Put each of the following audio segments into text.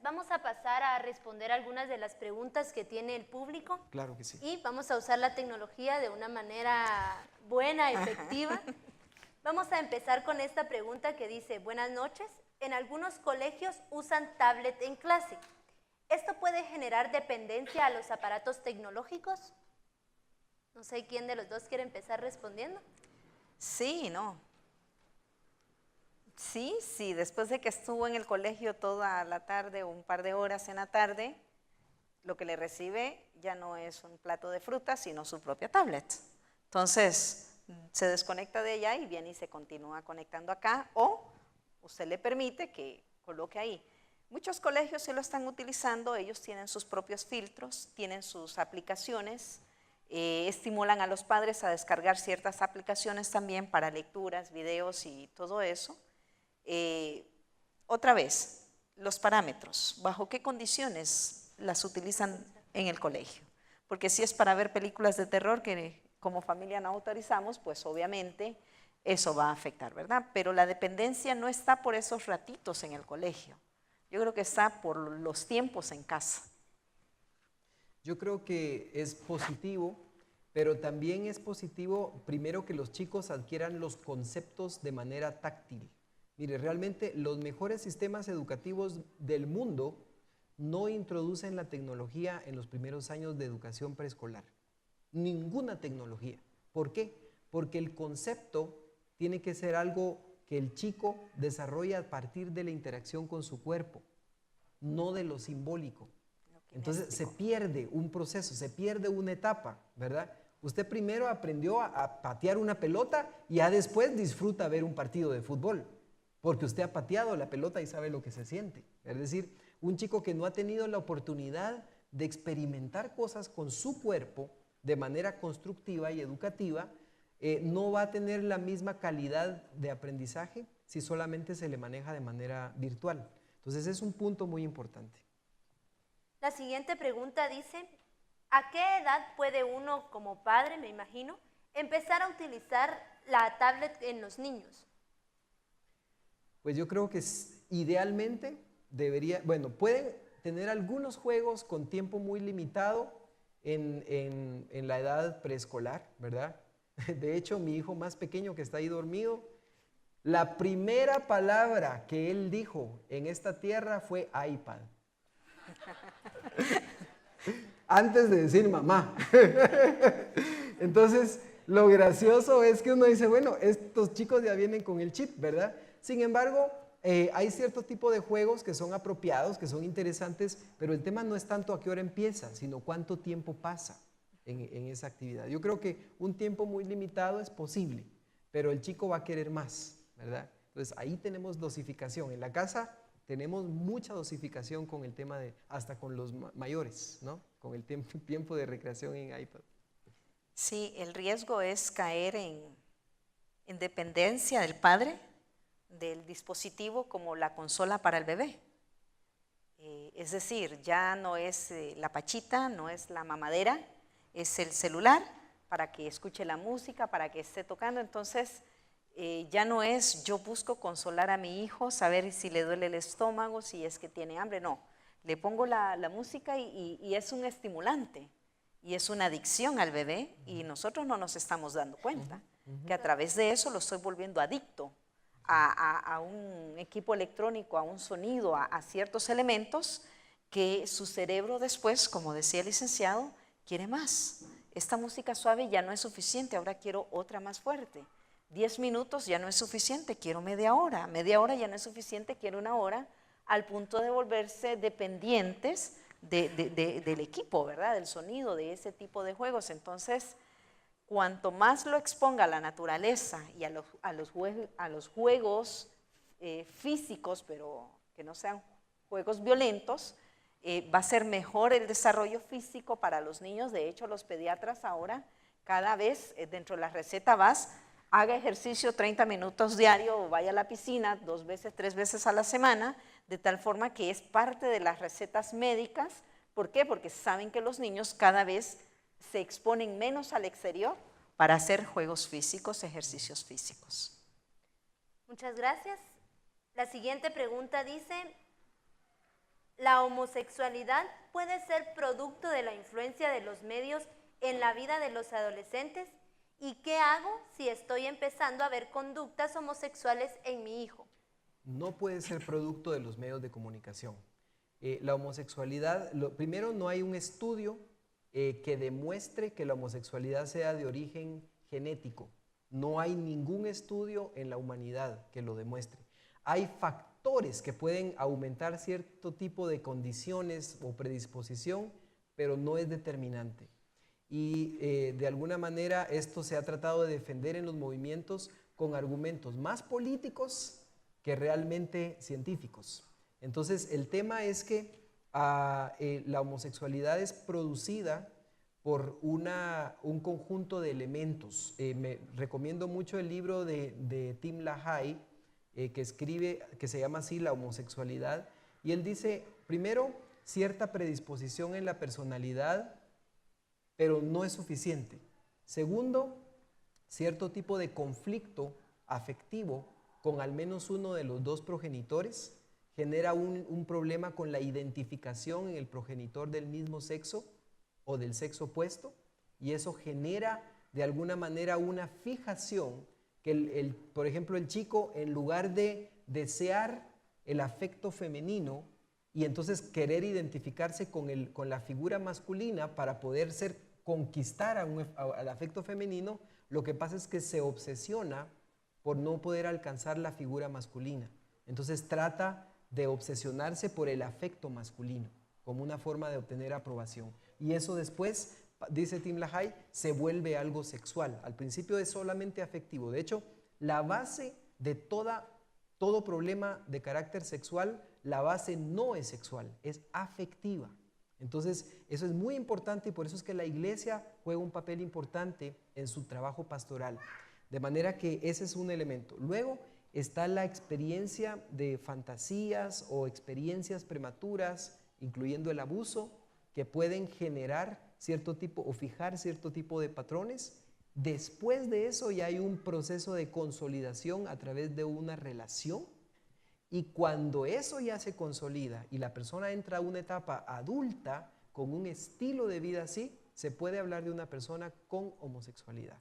Vamos a pasar a responder algunas de las preguntas que tiene el público. Claro que sí. Y vamos a usar la tecnología de una manera buena, efectiva. Vamos a empezar con esta pregunta que dice: buenas noches, en algunos colegios usan tablet en clase. ¿Esto puede generar dependencia a los aparatos tecnológicos? No sé quién de los dos quiere empezar respondiendo. Sí, no. Sí, después de que estuvo en el colegio toda la tarde o un par de horas en la tarde, lo que le recibe ya no es un plato de frutas, sino su propia tablet. Entonces, se desconecta de ella y viene y se continúa conectando acá, o usted le permite que coloque ahí. Muchos colegios sí lo están utilizando, ellos tienen sus propios filtros, tienen sus aplicaciones, estimulan a los padres a descargar ciertas aplicaciones también para lecturas, videos y todo eso. Otra vez, los parámetros, ¿bajo qué condiciones las utilizan en el colegio? Porque si es para ver películas de terror que como familia no autorizamos, pues obviamente eso va a afectar, ¿verdad? Pero la dependencia no está por esos ratitos en el colegio, yo creo que está por los tiempos en casa. Yo creo que es positivo, pero también es positivo primero que los chicos adquieran los conceptos de manera táctil. Mire, realmente los mejores sistemas educativos del mundo no introducen la tecnología en los primeros años de educación preescolar. Ninguna tecnología. ¿Por qué? Porque el concepto tiene que ser algo que el chico desarrolla a partir de la interacción con su cuerpo, no de lo simbólico. Entonces se pierde un proceso, se pierde una etapa, ¿verdad? Usted primero aprendió a patear una pelota y ya después disfruta ver un partido de fútbol, porque usted ha pateado la pelota y sabe lo que se siente. Es decir, un chico que no ha tenido la oportunidad de experimentar cosas con su cuerpo de manera constructiva y educativa, no va a tener la misma calidad de aprendizaje si solamente se le maneja de manera virtual. Entonces es un punto muy importante. La siguiente pregunta dice: ¿a qué edad puede uno, como padre, me imagino, empezar a utilizar la tablet en los niños? Pues yo creo que idealmente debería, bueno, pueden tener algunos juegos con tiempo muy limitado en la edad preescolar, ¿verdad? De hecho, mi hijo más pequeño que está ahí dormido, la primera palabra que él dijo en esta tierra fue iPad. Antes de decir mamá. Entonces, lo gracioso es que uno dice, bueno, estos chicos ya vienen con el chip, ¿verdad? Sin embargo, hay cierto tipo de juegos que son apropiados, que son interesantes, pero el tema no es tanto a qué hora empieza, sino cuánto tiempo pasa en esa actividad. Yo creo que un tiempo muy limitado es posible, pero el chico va a querer más, ¿verdad? Entonces, ahí tenemos dosificación. En la casa tenemos mucha dosificación con el tema de, hasta con los mayores, ¿no? Con el tiempo de recreación en iPad. Sí, el riesgo es caer en dependencia del padre, del dispositivo como la consola para el bebé. Es decir, ya no es la pachita, no es la mamadera, es el celular para que escuche la música, para que esté tocando. Entonces, ya no es yo busco consolar a mi hijo, saber si le duele el estómago, si es que tiene hambre, no. Le pongo la música y es un estimulante y es una adicción al bebé y nosotros no nos estamos dando cuenta que a través de eso lo estoy volviendo adicto a un equipo electrónico, a un sonido, a ciertos elementos que su cerebro después, como decía el licenciado, quiere más. Esta música suave ya no es suficiente, ahora quiero otra más fuerte. 10 minutos ya no es suficiente, quiero media hora ya no es suficiente, quiero una hora, al punto de volverse dependientes del equipo, ¿verdad? Del sonido, de ese tipo de juegos. Entonces, cuanto más lo exponga a la naturaleza y a los juegos físicos, pero que no sean juegos violentos, va a ser mejor el desarrollo físico para los niños. De hecho, los pediatras ahora, cada vez dentro de la receta haga ejercicio 30 minutos diario o vaya a la piscina 2 veces, 3 veces a la semana, de tal forma que es parte de las recetas médicas. ¿Por qué? Porque saben que los niños cada vez se exponen menos al exterior para hacer juegos físicos, ejercicios físicos. Muchas gracias. La siguiente pregunta dice: ¿La homosexualidad puede ser producto de la influencia de los medios en la vida de los adolescentes? ¿Y qué hago si estoy empezando a ver conductas homosexuales en mi hijo? No puede ser producto de los medios de comunicación. La homosexualidad, primero, no hay un estudio que demuestre que la homosexualidad sea de origen genético. No hay ningún estudio en la humanidad que lo demuestre. Hay factores que pueden aumentar cierto tipo de condiciones o predisposición, pero no es determinante. Y de alguna manera esto se ha tratado de defender en los movimientos con argumentos más políticos que realmente científicos. Entonces el tema es que la homosexualidad es producida por un conjunto de elementos. Me recomiendo mucho el libro de Tim LaHaye, que escribe, que se llama así, La homosexualidad, y él dice, primero, cierta predisposición en la personalidad, pero no es suficiente. Segundo, cierto tipo de conflicto afectivo con al menos uno de los dos progenitores genera un problema con la identificación en el progenitor del mismo sexo o del sexo opuesto, y eso genera de alguna manera una fijación que por ejemplo, el chico, en lugar de desear el afecto femenino y entonces querer identificarse con la figura masculina para poder conquistar al afecto femenino, lo que pasa es que se obsesiona por no poder alcanzar la figura masculina. Entonces trata de obsesionarse por el afecto masculino como una forma de obtener aprobación. Y eso después, dice Tim LaHaye, se vuelve algo sexual. Al principio es solamente afectivo. De hecho, la base de todo problema de carácter sexual, la base no es sexual, es afectiva. Entonces, eso es muy importante y por eso es que la iglesia juega un papel importante en su trabajo pastoral. De manera que ese es un elemento. Luego está la experiencia de fantasías o experiencias prematuras, incluyendo el abuso, que pueden generar cierto tipo o fijar cierto tipo de patrones. Después de eso ya hay un proceso de consolidación a través de una relación, y cuando eso ya se consolida y la persona entra a una etapa adulta con un estilo de vida así, se puede hablar de una persona con homosexualidad.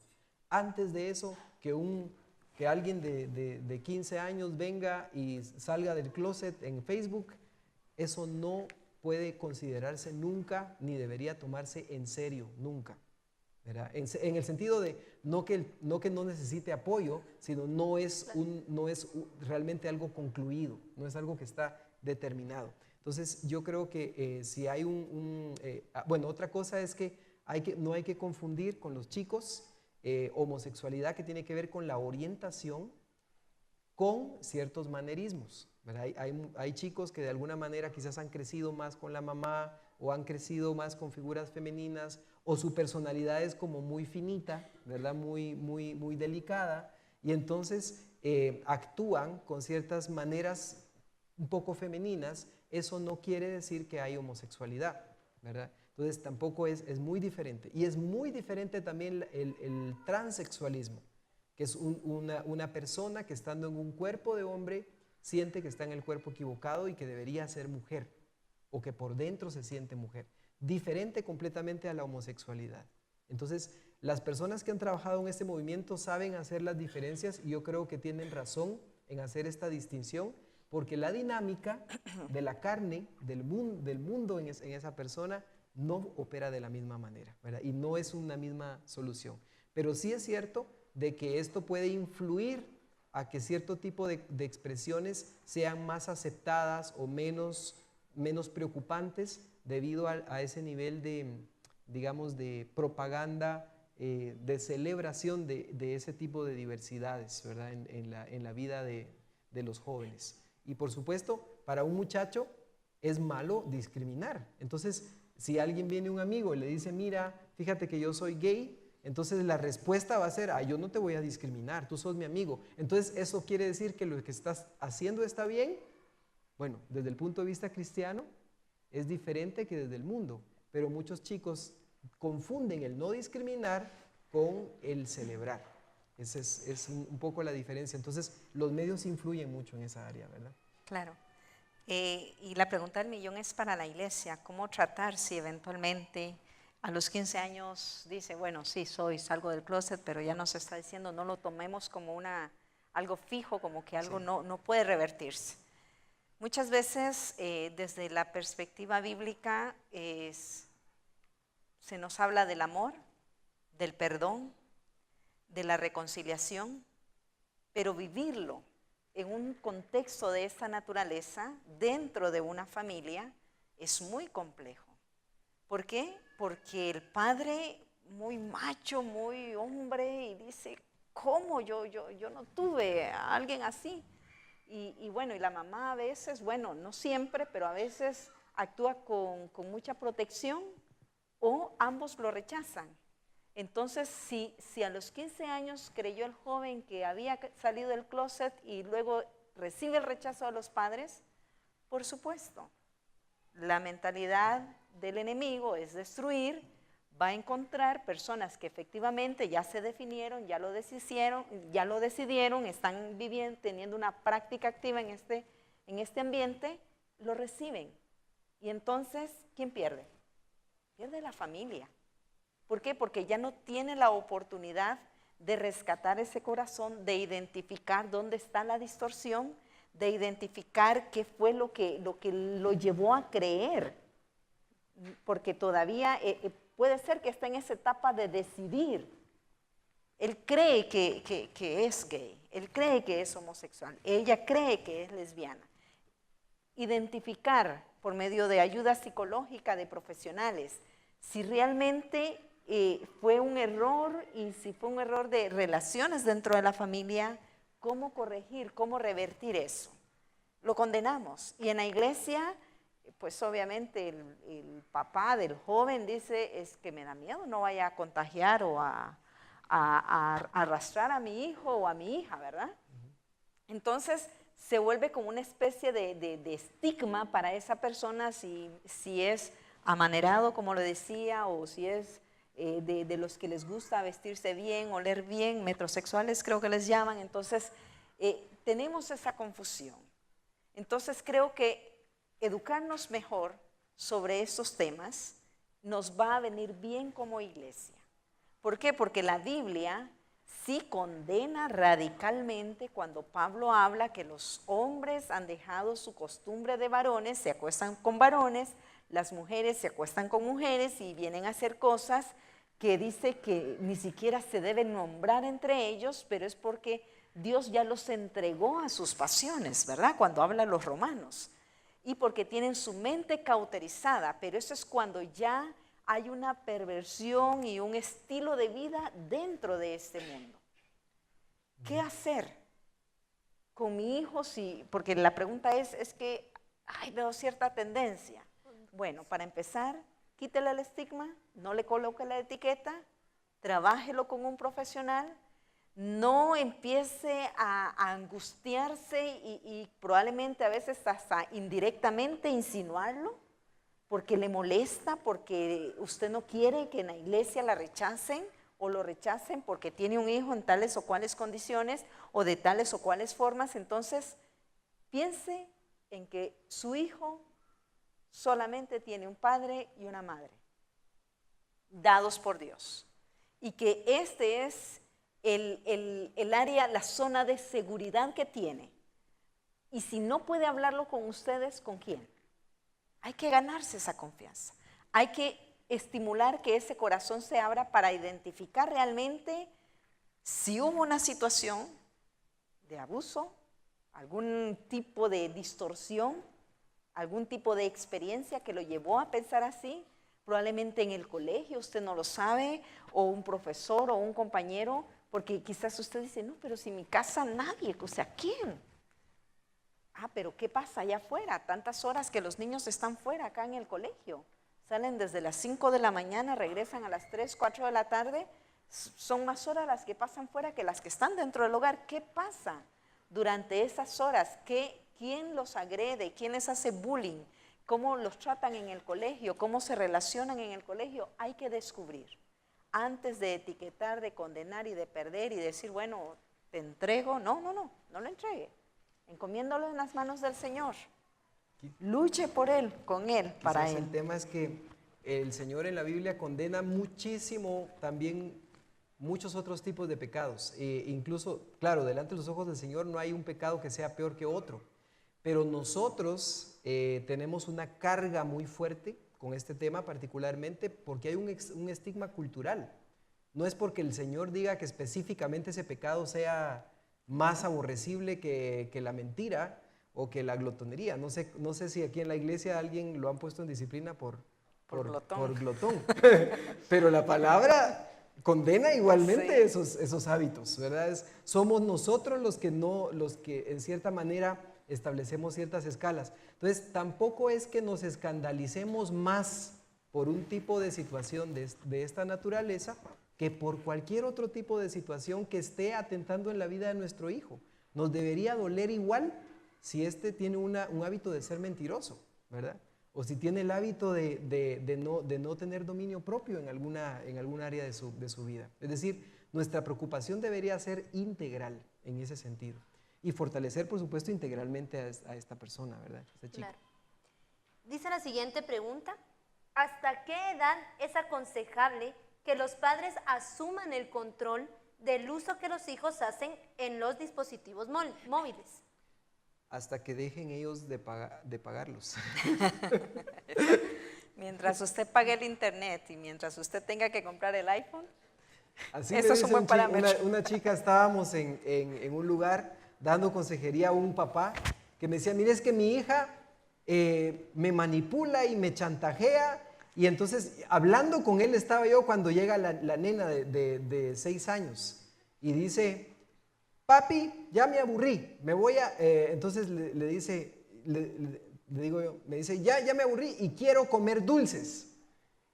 Antes de eso, que alguien de 15 años venga y salga del closet en Facebook, eso no puede considerarse nunca, ni debería tomarse en serio, nunca, ¿verdad? En el sentido de no que no necesite apoyo, sino no es realmente algo concluido, no es algo que está determinado. Entonces yo creo que si hay bueno, otra cosa es que no hay que confundir con los chicos homosexualidad que tiene que ver con la orientación con ciertos manerismos, ¿verdad? Hay chicos que de alguna manera quizás han crecido más con la mamá o han crecido más con figuras femeninas o su personalidad es como muy finita, ¿verdad? Muy delicada, y entonces actúan con ciertas maneras un poco femeninas. Eso no quiere decir que hay homosexualidad, ¿verdad? Entonces tampoco es muy diferente. Y es muy diferente también el transexualismo, que es una persona que estando en un cuerpo de hombre siente que está en el cuerpo equivocado y que debería ser mujer, o que por dentro se siente mujer. Diferente completamente a la homosexualidad. Entonces, las personas que han trabajado en este movimiento saben hacer las diferencias y yo creo que tienen razón en hacer esta distinción, porque la dinámica de la carne, del mundo en esa persona, no opera de la misma manera, ¿verdad? Y no es una misma solución. Pero sí es cierto de que esto puede influir a que cierto tipo de expresiones sean más aceptadas o menos preocupantes debido a ese nivel de, digamos, de propaganda, de celebración de ese tipo de diversidades, ¿verdad? En la vida de los jóvenes. Y por supuesto, para un muchacho es malo discriminar. Entonces, si alguien viene, un amigo, y le dice, mira, fíjate que yo soy gay, entonces la respuesta va a ser, yo no te voy a discriminar, tú sos mi amigo. Entonces, ¿eso quiere decir que lo que estás haciendo está bien? Bueno, desde el punto de vista cristiano, es diferente que desde el mundo, pero muchos chicos confunden el no discriminar con el celebrar. Esa es un poco la diferencia. Entonces, los medios influyen mucho en esa área, ¿verdad? Claro. Y la pregunta del millón es para la iglesia, ¿cómo tratar si eventualmente a los 15 años dice, bueno, sí, salgo del closet, pero ya nos está diciendo, no lo tomemos como algo fijo, como que algo Sí. no puede revertirse? Muchas veces, desde la perspectiva bíblica, se nos habla del amor, del perdón, de la reconciliación, pero vivirlo en un contexto de esta naturaleza, dentro de una familia, es muy complejo. ¿Por qué? Porque el padre, muy macho, muy hombre, y dice, ¿cómo yo no tuve a alguien así? Y bueno, y la mamá a veces, bueno, no siempre, pero a veces actúa con mucha protección, o ambos lo rechazan. Entonces, si a los 15 años creyó el joven que había salido del closet y luego recibe el rechazo de los padres, por supuesto, la mentalidad del enemigo es destruir, va a encontrar personas que efectivamente ya se definieron, ya lo decidieron, están viviendo, teniendo una práctica activa en este ambiente, lo reciben. Y entonces, ¿quién pierde? Pierde la familia. ¿Por qué? Porque ya no tiene la oportunidad de rescatar ese corazón, de identificar dónde está la distorsión, de identificar qué fue lo que lo llevó a creer. Porque todavía puede ser que está en esa etapa de decidir. Él cree que es gay, él cree que es homosexual, ella cree que es lesbiana. Identificar por medio de ayuda psicológica de profesionales si realmente fue un error, y si fue un error de relaciones dentro de la familia, cómo corregir, cómo revertir eso. Lo condenamos. Y en la iglesia, pues obviamente el papá del joven dice, es que me da miedo, no vaya a contagiar o a arrastrar a mi hijo o a mi hija, ¿verdad? Entonces se vuelve como una especie de estigma para esa persona, si es amanerado, como lo decía, o si es de los que les gusta vestirse bien, oler bien, metrosexuales creo que les llaman. Entonces tenemos esa confusión. Entonces creo que educarnos mejor sobre estos temas nos va a venir bien como iglesia. ¿Por qué? Porque la Biblia sí condena radicalmente cuando Pablo habla que los hombres han dejado su costumbre de varones, se acuestan con varones, las mujeres se acuestan con mujeres y vienen a hacer cosas que dice que ni siquiera se deben nombrar entre ellos, pero es porque Dios ya los entregó a sus pasiones, ¿verdad? Cuando habla a los romanos. Y porque tienen su mente cauterizada, pero eso es cuando ya hay una perversión y un estilo de vida dentro de este mundo. ¿Qué hacer con mi hijo? Porque la pregunta es que veo cierta tendencia. Bueno, para empezar, quítele el estigma, no le coloque la etiqueta, trabájelo con un profesional, no empiece a angustiarse y probablemente a veces hasta indirectamente insinuarlo, porque le molesta, porque usted no quiere que en la iglesia la rechacen o lo rechacen porque tiene un hijo en tales o cuales condiciones o de tales o cuales formas. Entonces, piense en que su hijo solamente tiene un padre y una madre, dados por Dios, y que este es el área, la zona de seguridad que tiene. Y si no puede hablarlo con ustedes, ¿con quién? Hay que ganarse esa confianza. Hay que estimular que ese corazón se abra para identificar realmente si hubo una situación de abuso, algún tipo de distorsión, algún tipo de experiencia que lo llevó a pensar así, probablemente en el colegio, usted no lo sabe, o un profesor o un compañero, porque quizás usted dice, no, pero si en mi casa nadie, o sea, ¿quién? Pero ¿qué pasa allá afuera? Tantas horas que los niños están fuera acá en el colegio. Salen desde las 5 de la mañana, regresan a las 3, 4 de la tarde. Son más horas las que pasan fuera que las que están dentro del hogar. ¿Qué pasa durante esas horas? ¿Quién los agrede? ¿Quién les hace bullying? ¿Cómo los tratan en el colegio? ¿Cómo se relacionan en el colegio? Hay que descubrir. Antes de etiquetar, de condenar y de perder y decir, bueno, te entrego. No lo entregue. Encomiéndolo en las manos del Señor. Luche por él, con él, para Quizás él. el tema es que el Señor en la Biblia condena muchísimo también muchos otros tipos de pecados. Incluso, claro, delante de los ojos del Señor no hay un pecado que sea peor que otro, pero nosotros tenemos una carga muy fuerte con este tema particularmente porque hay un estigma cultural. No es porque el Señor diga que específicamente ese pecado sea más aborrecible que la mentira o que la glotonería. No sé si aquí en la iglesia alguien lo han puesto en disciplina por glotón. Pero la palabra condena igualmente Sí. esos hábitos, ¿verdad? Somos nosotros los que en cierta manera establecemos ciertas escalas. Entonces, tampoco es que nos escandalicemos más por un tipo de situación de esta naturaleza que por cualquier otro tipo de situación que esté atentando en la vida de nuestro hijo. Nos debería doler igual si éste tiene un hábito de ser mentiroso, ¿verdad? O si tiene el hábito de no tener dominio propio en alguna área de su vida. Es decir, nuestra preocupación debería ser integral en ese sentido. Y fortalecer, por supuesto, integralmente a esta persona, ¿verdad? Este chico. Claro. Dice la siguiente pregunta: ¿hasta qué edad es aconsejable que los padres asuman el control del uso que los hijos hacen en los dispositivos móviles? Hasta que dejen ellos de pagarlos. Mientras usted pague el internet y mientras usted tenga que comprar el iPhone, Así eso me es dice un buen parámetro. una chica, estábamos en un lugar dando consejería a un papá que me decía, mire, es que mi hija me manipula y me chantajea. Y entonces, hablando con él estaba yo cuando llega la nena de 6 años y dice, papi, ya me aburrí, me voy a... entonces le digo yo, me dice, ya me aburrí y quiero comer dulces.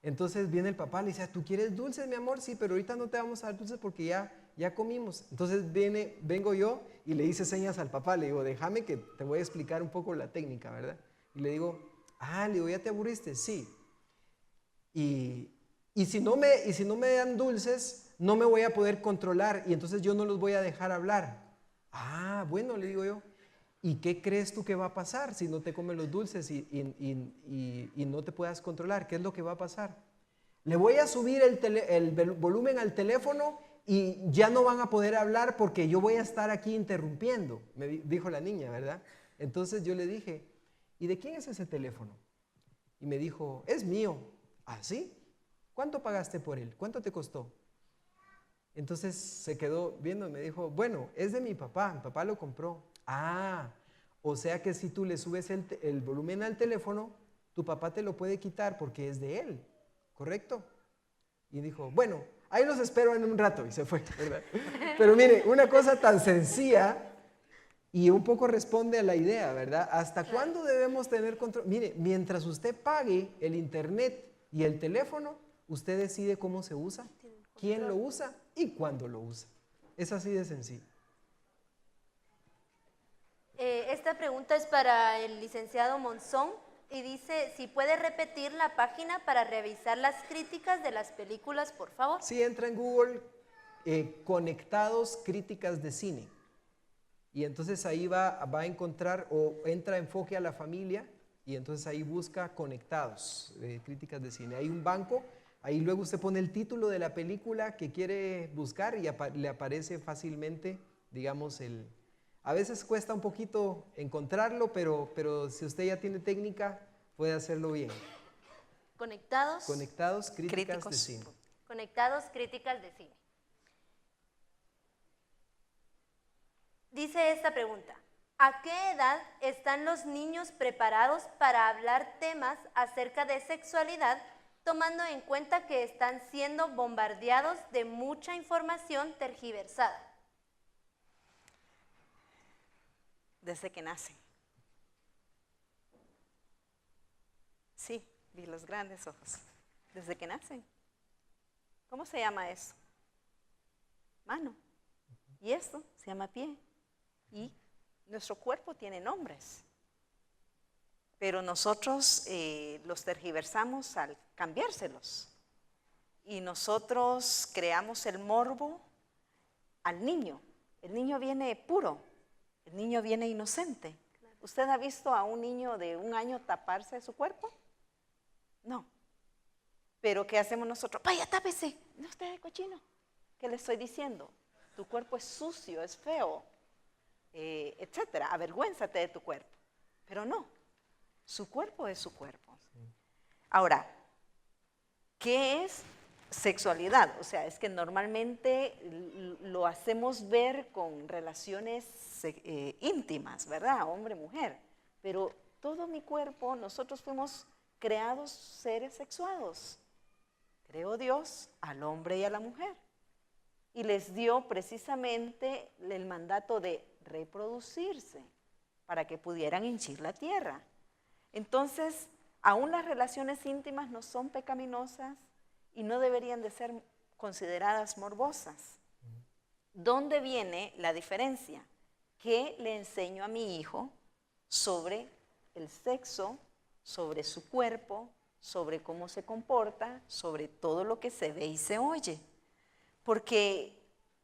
Entonces viene el papá, le dice, ¿tú quieres dulces, mi amor? Sí, pero ahorita no te vamos a dar dulces porque ya comimos. Entonces vengo yo y le hice señas al papá, le digo, déjame que te voy a explicar un poco la técnica, ¿verdad? Y le digo, ¿ya te aburriste? Sí. Y si no me dan dulces, no me voy a poder controlar y entonces yo no los voy a dejar hablar. Bueno, le digo yo, ¿y qué crees tú que va a pasar si no te comen los dulces y no te puedas controlar? ¿Qué es lo que va a pasar? Le voy a subir el volumen al teléfono y ya no van a poder hablar porque yo voy a estar aquí interrumpiendo, me dijo la niña, ¿verdad? Entonces yo le dije, ¿y de quién es ese teléfono? Y me dijo, es mío. ¿Ah, sí? ¿Cuánto pagaste por él? ¿Cuánto te costó? Entonces se quedó viendo y me dijo, bueno, es de mi papá lo compró. O sea que si tú le subes el volumen al teléfono, tu papá te lo puede quitar porque es de él, ¿correcto? Y dijo, bueno, ahí los espero en un rato y se fue, ¿verdad? Pero mire, una cosa tan sencilla y un poco responde a la idea, ¿verdad? ¿Hasta cuándo debemos tener control? Mire, mientras usted pague el internet y el teléfono, usted decide cómo se usa, quién lo usa y cuándo lo usa. Es así de sencillo. Esta pregunta es para el licenciado Monzón y dice, si puede repetir la página para revisar las críticas de las películas, por favor. Sí, entra en Google, Conectados Críticas de Cine. Y entonces ahí va a encontrar, o entra Enfoque a la Familia, y entonces ahí busca Conectados, Críticas de Cine. Hay un banco, ahí luego usted pone el título de la película que quiere buscar y le aparece fácilmente, digamos, a veces cuesta un poquito encontrarlo, pero si usted ya tiene técnica, puede hacerlo bien. Conectados, Críticas de Cine. Conectados, Críticas de Cine. Dice esta pregunta, ¿a qué edad están los niños preparados para hablar temas acerca de sexualidad, tomando en cuenta que están siendo bombardeados de mucha información tergiversada? Desde que nacen. Sí, vi los grandes ojos. Desde que nacen. ¿Cómo se llama eso? Mano. Y esto se llama pie. Y nuestro cuerpo tiene nombres. Pero nosotros los tergiversamos al cambiárselos. Y nosotros creamos el morbo al niño. El niño viene puro. El niño viene inocente. ¿Usted ha visto a un niño de 1 año taparse su cuerpo? No. Pero ¿qué hacemos nosotros? Vaya, tápese, no esté de cochino. ¿Qué le estoy diciendo? Tu cuerpo es sucio, es feo, etcétera. Avergüénzate de tu cuerpo. Pero no, su cuerpo es su cuerpo. Sí. Ahora, ¿qué es sexualidad? O sea, es que normalmente lo hacemos ver con relaciones íntimas, ¿verdad? Hombre-mujer. Pero todo mi cuerpo, nosotros fuimos creados seres sexuados. Creó Dios al hombre y a la mujer. Y les dio precisamente el mandato de reproducirse para que pudieran hinchir la tierra. Entonces, aún las relaciones íntimas no son pecaminosas y no deberían de ser consideradas morbosas. ¿Dónde viene la diferencia? ¿Qué le enseño a mi hijo sobre el sexo, sobre su cuerpo, sobre cómo se comporta, sobre todo lo que se ve y se oye? Porque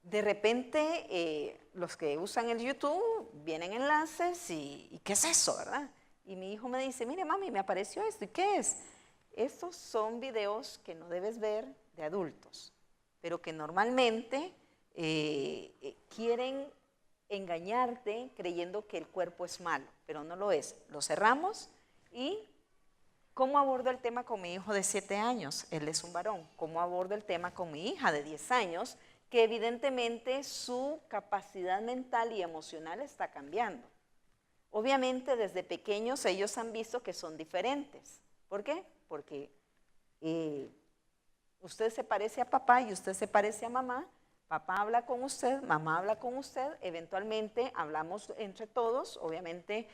de repente los que usan el YouTube vienen enlaces y ¿qué es eso, verdad? Y mi hijo me dice, mire mami, me apareció esto, ¿y qué es? Estos son videos que no debes ver de adultos, pero que normalmente quieren engañarte creyendo que el cuerpo es malo, pero no lo es. Lo cerramos. ¿Y cómo abordo el tema con mi hijo de 7 años? Él es un varón. ¿Cómo abordo el tema con mi hija de 10 años? Que evidentemente su capacidad mental y emocional está cambiando. Obviamente desde pequeños ellos han visto que son diferentes. ¿Por qué? Porque usted se parece a papá y usted se parece a mamá. Papá habla con usted, mamá habla con usted, eventualmente hablamos entre todos, obviamente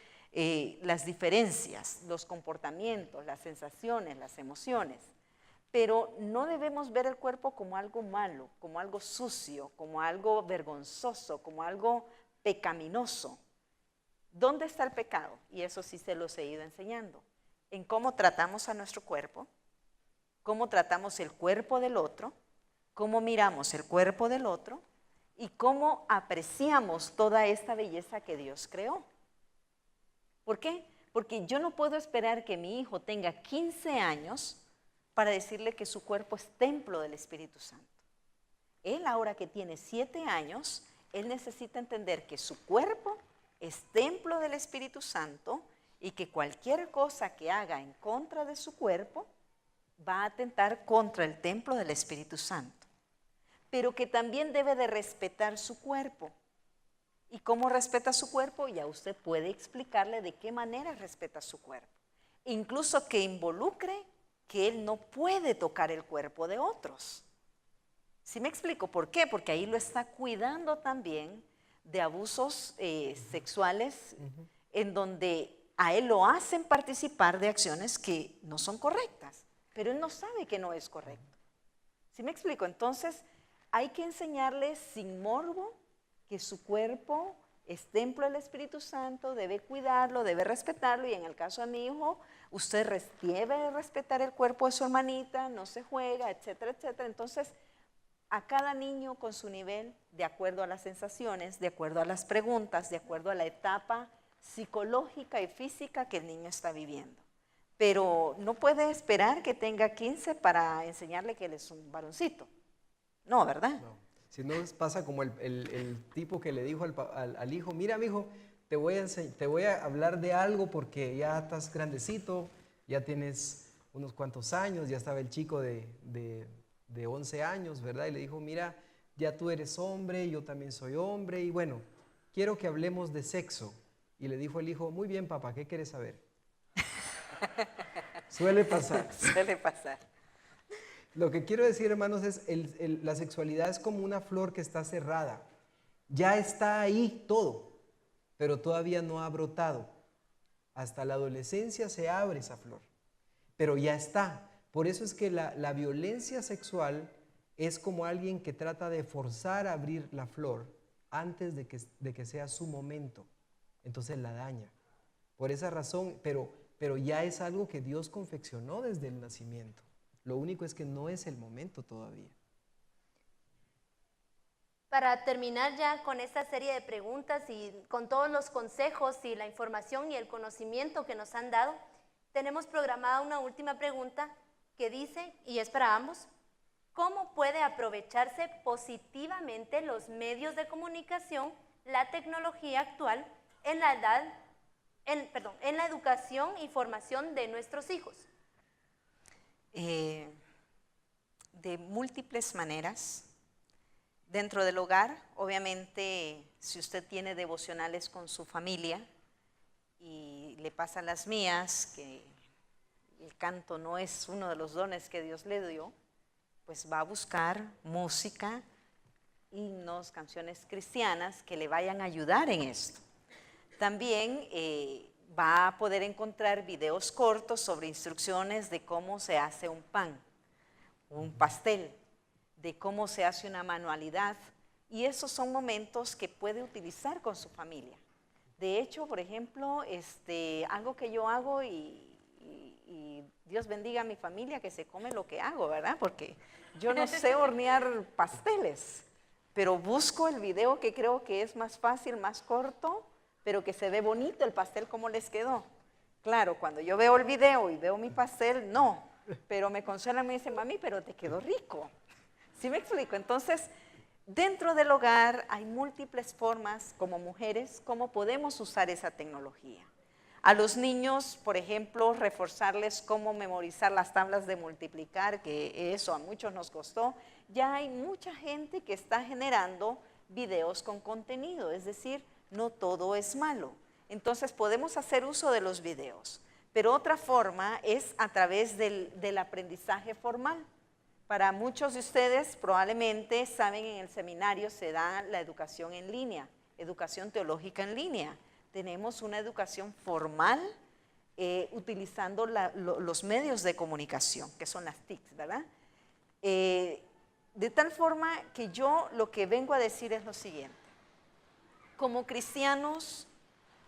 las diferencias, los comportamientos, las sensaciones, las emociones. Pero no debemos ver el cuerpo como algo malo, como algo sucio, como algo vergonzoso, como algo pecaminoso. ¿Dónde está el pecado? Y eso sí se los he ido enseñando. En cómo tratamos a nuestro cuerpo, cómo tratamos el cuerpo del otro, cómo miramos el cuerpo del otro y cómo apreciamos toda esta belleza que Dios creó. ¿Por qué? Porque yo no puedo esperar que mi hijo tenga 15 años para decirle que su cuerpo es templo del Espíritu Santo. Él ahora que tiene 7 años, él necesita entender que su cuerpo es templo del Espíritu Santo y que cualquier cosa que haga en contra de su cuerpo va a atentar contra el templo del Espíritu Santo. Pero que también debe de respetar su cuerpo. ¿Y cómo respeta su cuerpo? Ya usted puede explicarle de qué manera respeta su cuerpo. Incluso que involucre que él no puede tocar el cuerpo de otros. ¿Sí me explico? ¿Por qué? Porque ahí lo está cuidando también de abusos sexuales en donde a él lo hacen participar de acciones que no son correctas, pero él no sabe que no es correcto. ¿Sí me explico? Entonces, hay que enseñarle sin morbo que su cuerpo es templo del Espíritu Santo, debe cuidarlo, debe respetarlo, y en el caso de mi hijo, usted debe respetar el cuerpo de su hermanita, no se juega, etcétera, etcétera. Entonces, a cada niño con su nivel, de acuerdo a las sensaciones, de acuerdo a las preguntas, de acuerdo a la etapa psicológica y física que el niño está viviendo. Pero no puede esperar que tenga 15 para enseñarle que él es un varoncito. No, ¿verdad? No. Si no, pasa como el tipo que le dijo al hijo, mira, mijo, te voy a hablar de algo porque ya estás grandecito, ya tienes unos cuantos años, ya estaba el chico de 11 años, ¿verdad? Y le dijo, mira, ya tú eres hombre, yo también soy hombre, y bueno, quiero que hablemos de sexo. Y le dijo el hijo, muy bien, papá, ¿qué quieres saber? Suele pasar. Suele pasar. Lo que quiero decir, hermanos, es la sexualidad es como una flor que está cerrada. Ya está ahí todo, pero todavía no ha brotado. Hasta la adolescencia se abre esa flor, pero ya está. Por eso es que la violencia sexual es como alguien que trata de forzar a abrir la flor antes de que sea su momento. Entonces la daña. Por esa razón, pero ya es algo que Dios confeccionó desde el nacimiento. Lo único es que no es el momento todavía. Para terminar ya con esta serie de preguntas y con todos los consejos y la información y el conocimiento que nos han dado, tenemos programada una última pregunta que dice, y es para ambos, ¿cómo puede aprovecharse positivamente los medios de comunicación, la tecnología actual, en la educación y formación de nuestros hijos? De múltiples maneras. Dentro del hogar, obviamente, si usted tiene devocionales con su familia y le pasa las mías, que el canto no es uno de los dones que Dios le dio, pues va a buscar música, himnos, canciones cristianas que le vayan a ayudar en esto. También va a poder encontrar videos cortos sobre instrucciones de cómo se hace un pan, un pastel, de cómo se hace una manualidad, y esos son momentos que puede utilizar con su familia. De hecho, por ejemplo, algo que yo hago y Dios bendiga a mi familia que se come lo que hago, ¿verdad? Porque yo no sé hornear pasteles, pero busco el video que creo que es más fácil, más corto, pero que se ve bonito el pastel como les quedó. Claro, cuando yo veo el video y veo mi pastel, no, pero me consuelan, me dicen, mami, pero te quedó rico. ¿Sí me explico? Entonces, dentro del hogar hay múltiples formas, como mujeres, cómo podemos usar esa tecnología. A los niños, por ejemplo, reforzarles cómo memorizar las tablas de multiplicar, que eso a muchos nos costó. Ya hay mucha gente que está generando videos con contenido, es decir, no todo es malo. Entonces, podemos hacer uso de los videos. Pero otra forma es a través del aprendizaje formal. Para muchos de ustedes probablemente saben, en el seminario se da la educación en línea, educación teológica en línea. Tenemos una educación formal utilizando los medios de comunicación, que son las TICs, ¿verdad? De tal forma que yo lo que vengo a decir es lo siguiente. Como cristianos,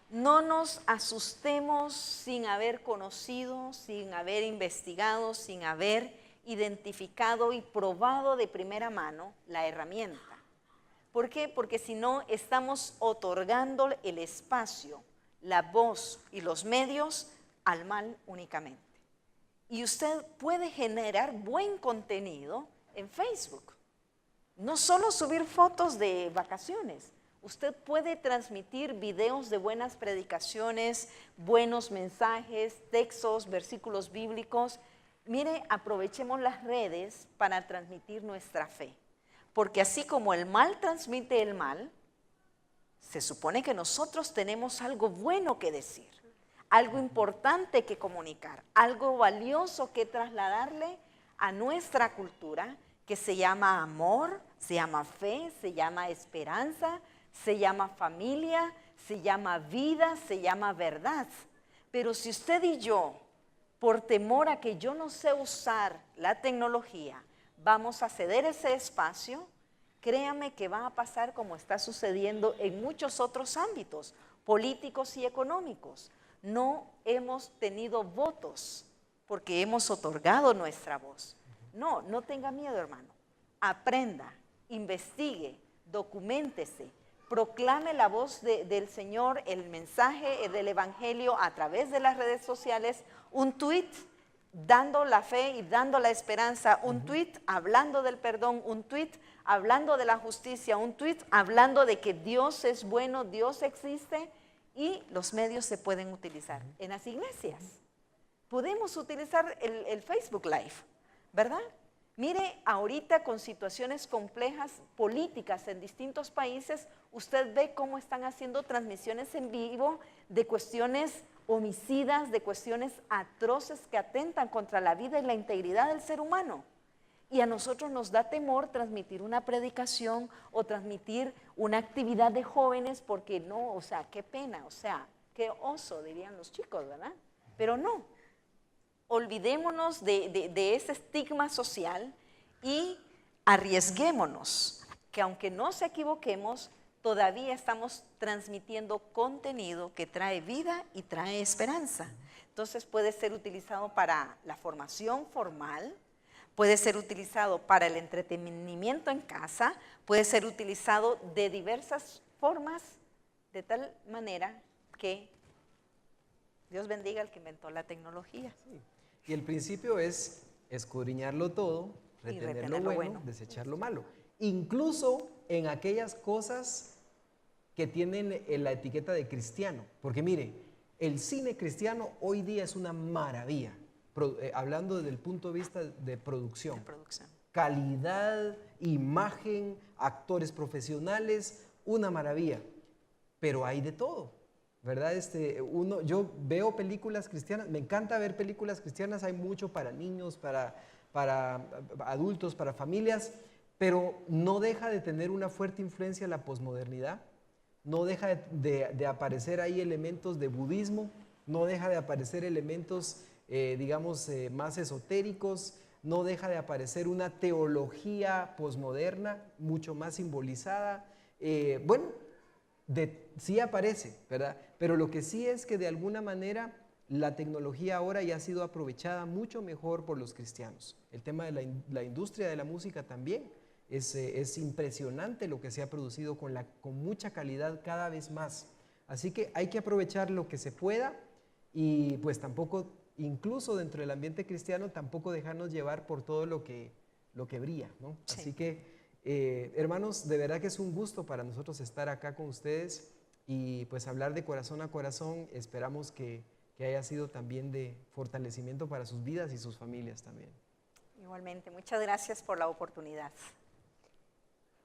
no nos asustemos sin haber conocido, sin haber investigado, sin haber identificado y probado de primera mano la herramienta. ¿Por qué? Porque si no, estamos otorgando el espacio, la voz y los medios al mal únicamente. Y usted puede generar buen contenido en Facebook. No solo subir fotos de vacaciones. Usted puede transmitir videos de buenas predicaciones, buenos mensajes, textos, versículos bíblicos. Mire, aprovechemos las redes para transmitir nuestra fe, porque así como el mal transmite el mal, se supone que nosotros tenemos algo bueno que decir, algo importante que comunicar, algo valioso que trasladarle a nuestra cultura, que se llama amor, se llama fe, se llama esperanza, se llama familia, se llama vida, se llama verdad. Pero si usted y yo, por temor a que yo no sé usar la tecnología, vamos a ceder ese espacio, créame que va a pasar como está sucediendo en muchos otros ámbitos, políticos y económicos. No hemos tenido votos porque hemos otorgado nuestra voz. No, no tenga miedo, hermano. Aprenda, investigue, documéntese, proclame la voz del Señor, el mensaje del Evangelio a través de las redes sociales, un tuit dando la fe y dando la esperanza, un tuit hablando del perdón, un tuit hablando de la justicia, un tuit hablando de que Dios es bueno, Dios existe, y los medios se pueden utilizar. En las iglesias podemos utilizar el Facebook Live, ¿verdad? Mire, ahorita con situaciones complejas políticas en distintos países, usted ve cómo están haciendo transmisiones en vivo de cuestiones homicidas, de cuestiones atroces que atentan contra la vida y la integridad del ser humano. Y a nosotros nos da temor transmitir una predicación o transmitir una actividad de jóvenes porque no, o sea, qué pena, o sea, qué oso, dirían los chicos, ¿verdad? Pero no. Olvidémonos de ese estigma social y arriesguémonos, que aunque nos equivoquemos, todavía estamos transmitiendo contenido que trae vida y trae esperanza. Entonces puede ser utilizado para la formación formal, puede ser utilizado para el entretenimiento en casa, puede ser utilizado de diversas formas, de tal manera que Dios bendiga al que inventó la tecnología. Sí. Y el principio es escudriñarlo todo, retener lo bueno, desechar lo malo. Incluso en aquellas cosas que tienen la etiqueta de cristiano. Porque mire, el cine cristiano hoy día es una maravilla, hablando desde el punto de vista de producción. Calidad, imagen, actores profesionales, una maravilla. Pero hay de todo, ¿verdad? Yo veo películas cristianas, me encanta ver películas cristianas, hay mucho para niños, para adultos, para familias, pero no deja de tener una fuerte influencia la posmodernidad, no deja de aparecer ahí elementos de budismo, no deja de aparecer elementos, digamos, más esotéricos, no deja de aparecer una teología posmoderna, mucho más simbolizada. Sí aparece, ¿verdad? Pero lo que sí es que de alguna manera la tecnología ahora ya ha sido aprovechada mucho mejor por los cristianos. El tema de la industria de la música también. Es impresionante lo que se ha producido con mucha calidad cada vez más. Así que hay que aprovechar lo que se pueda y pues tampoco, incluso dentro del ambiente cristiano, tampoco dejarnos llevar por todo lo que brilla, ¿no? Sí. Así que, hermanos, de verdad que es un gusto para nosotros estar acá con ustedes y pues hablar de corazón a corazón. Esperamos que haya sido también de fortalecimiento para sus vidas y sus familias también. Igualmente, muchas gracias por la oportunidad.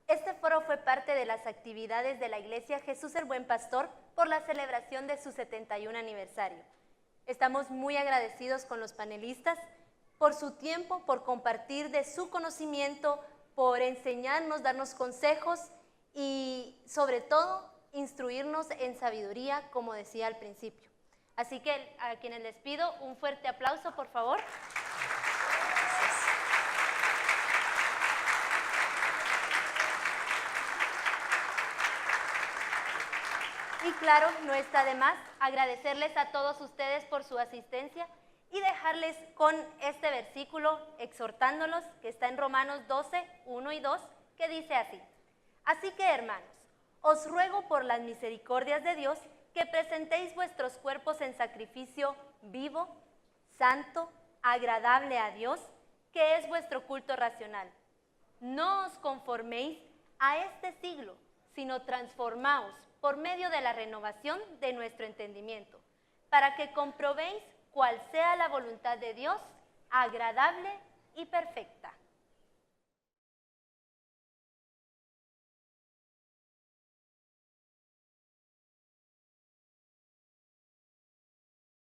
Este foro fue parte de las actividades de la Iglesia Jesús el Buen Pastor por la celebración de su 71 aniversario. Estamos muy agradecidos con los panelistas por su tiempo, por compartir de su conocimiento, por enseñarnos, darnos consejos y sobre todo instruirnos en sabiduría, como decía al principio. Así que a quienes les pido un fuerte aplauso, por favor. Y claro, no está de más agradecerles a todos ustedes por su asistencia y dejarles con este versículo exhortándolos que está en Romanos 12, 1 y 2, que dice así: Así que, hermanos, os ruego por las misericordias de Dios que presentéis vuestros cuerpos en sacrificio vivo, santo, agradable a Dios, que es vuestro culto racional. No os conforméis a este siglo, sino transformaos por medio de la renovación de nuestro entendimiento, para que comprobéis cuál sea la voluntad de Dios, agradable y perfecta.